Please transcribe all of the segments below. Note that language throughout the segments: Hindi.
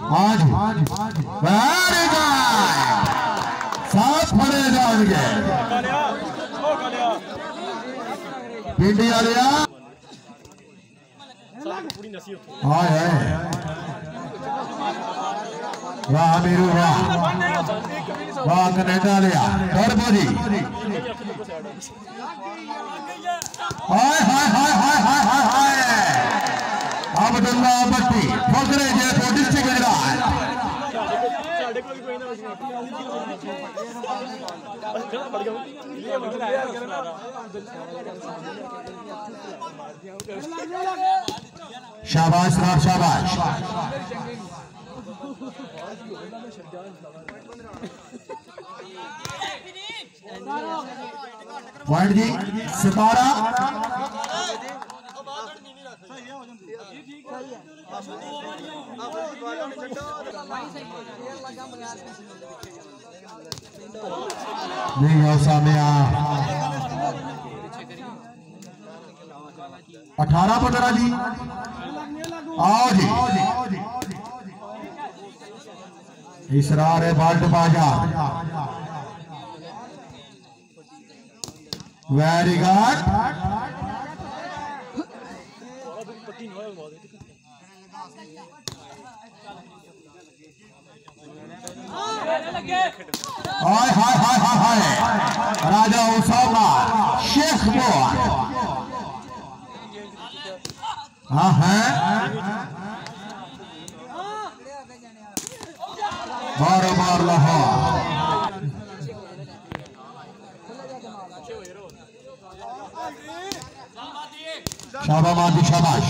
हाँ जी वेरी गुड साफ फड़े जाएंगे पिंडी वालिया हाय वाह मीरू वाह वाह कनेडा लिया टर्बो जी हाय हाय हाय हाय हाय हाय हाय अब्दुल्ला भट्टी फकरे जे तो डिस्ट्रिक्ट गुजरात शाबाश राव शाबाश पॉइंट जी 17 नहीं हो सामिया 18-15 जी आओ जी इसरार है बाल्ट बाजा वेरी गुड हाय हाय हाय हाय हाय राजा उसामा शेख बोआ हाँ है बारो बार लाहौर शाबाश शाबाश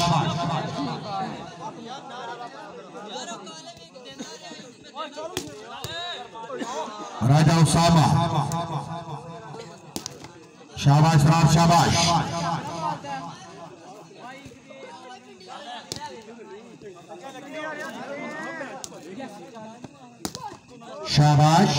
राजा उसामा शाबाश राम शाबाश शाबाश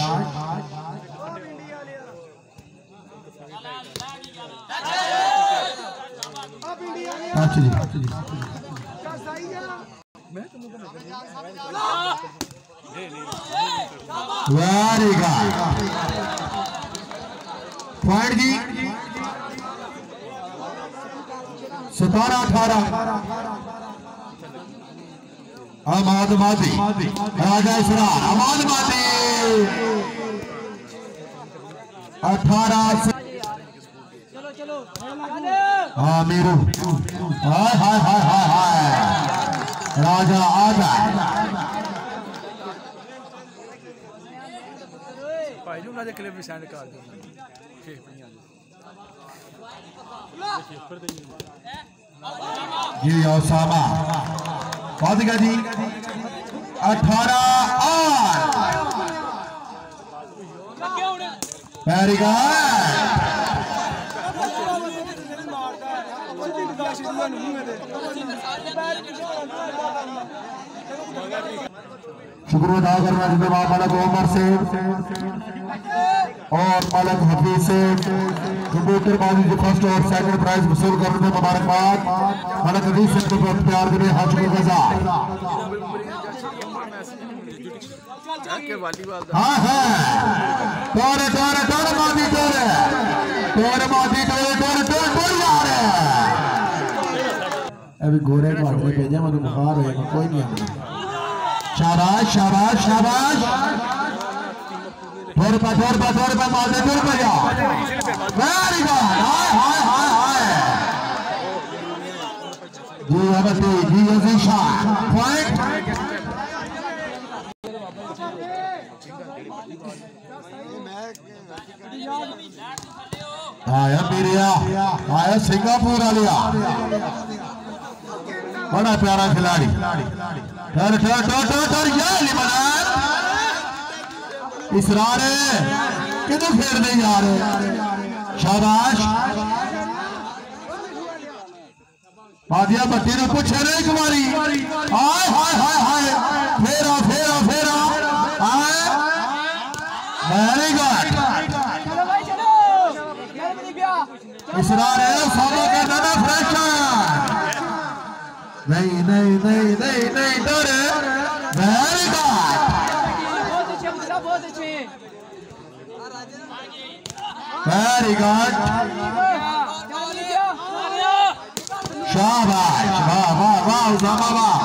वेरी गुड पॉइंट जी 17-18 अहमद मादी राजा इसरार अहमद मादी 18 से हाँ मीरू हाय हाय हाय हाय हाय राजा आजा भाई जो मुझे क्लिप भी सेंड कर दो जी ओसामा फातिका जी 18 वेरी शुक्र अदा करना जिम्मेदार मलक उमर से और मलक हफीज से कंप्यूटर बाजी जो फर्स्ट और सेकंड प्राइज वसूल करने में मुबारकबाद मलक हफीज से प्यार देने हाथ को गजा हाँ हाँ टोरे टोरे टोरे मादी टोरे टोरे मादी टोरे टोरे टोरे टोरे यार अभी गोरे को आगे भेजा मुझे बुखार होएगा कोई नहीं आना शाबाश शाबाश शाबाश टोरे पर मादी टोरे पर जाओ वेरी गुड हाय हाय हाय हाय जी अबती जी अजीशा पॉइंट आया पीरिया आया सिंगापुर वालिया बड़ा प्यारा खिलाड़ी ठर ठर ठर ठर ठर इसरार किधर खेलने जा रहे शाबाश मादिया भट्टी ने पूछे नहीं कुमारी हाय हाय हाय हाय फेरा फेरा फेरा हाय वेरी गुड इसरार सामने करना ना फ्रेश नहीं नहीं नहीं नहीं नहीं डरे वेरी गुड वेरी गुड शाबाश वाह वाह वाह उसामा वाह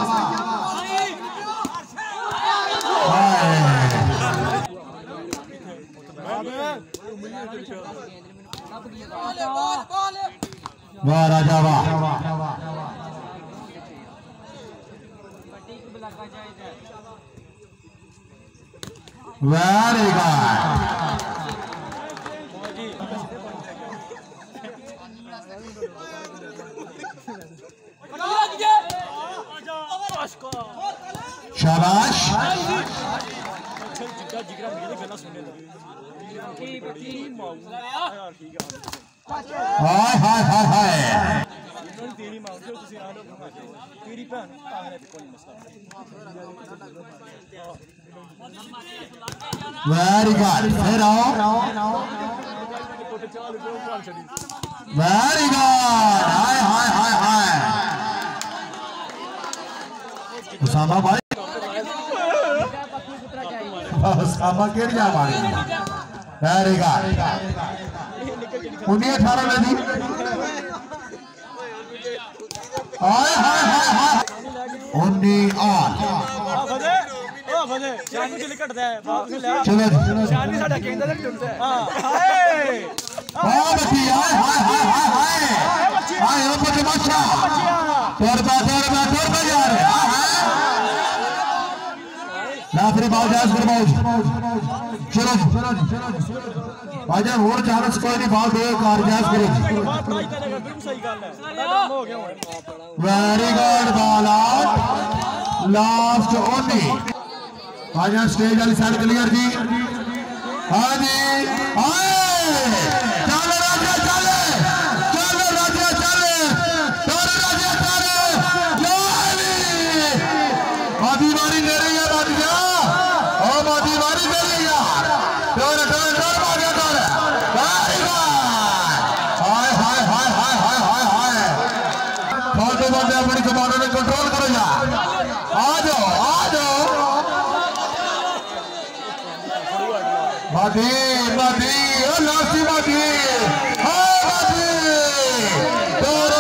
वाह राजा वाह वेरी गुड शाबाश हाय हाय हाय हाय वेरी गुड फिर आओ वेरी गुड हाय हाय हाय हाय उसामा भाई उसामा केड़ी जा मारी वेरी गुड 19-18 में जी हाय हाय हाय हाय 19-8 चलो शानी साडा कहंदा ते टुटदा है हाय हाय बच्ची हाय हाय हाय हाय हाय हाय ओ बच्चा तोरबा यार नाफरी बाल जायज कर बाल चलो भाईजान और चांस कोई नहीं बाल दो कार जायज करो वेरी गुड बाल आउट लास्ट ओनली भाईजान स्टेज वाली साइड क्लियर जी हाँ जी चल राजा चल चल राजा चल चल राजा चल आधी बारी ले रही है बादिया ओ आधी बारी ले रही यार डोर डोर डोर बादिया डोर वेरी गुड हाय हाय हाय हाय हाय हाय हाय फालतू बातें अपनी कमांडर ने कंट्रोल करो यार आ जाओ बादी बादी ओ लास्टी बादी हाय बादी डोर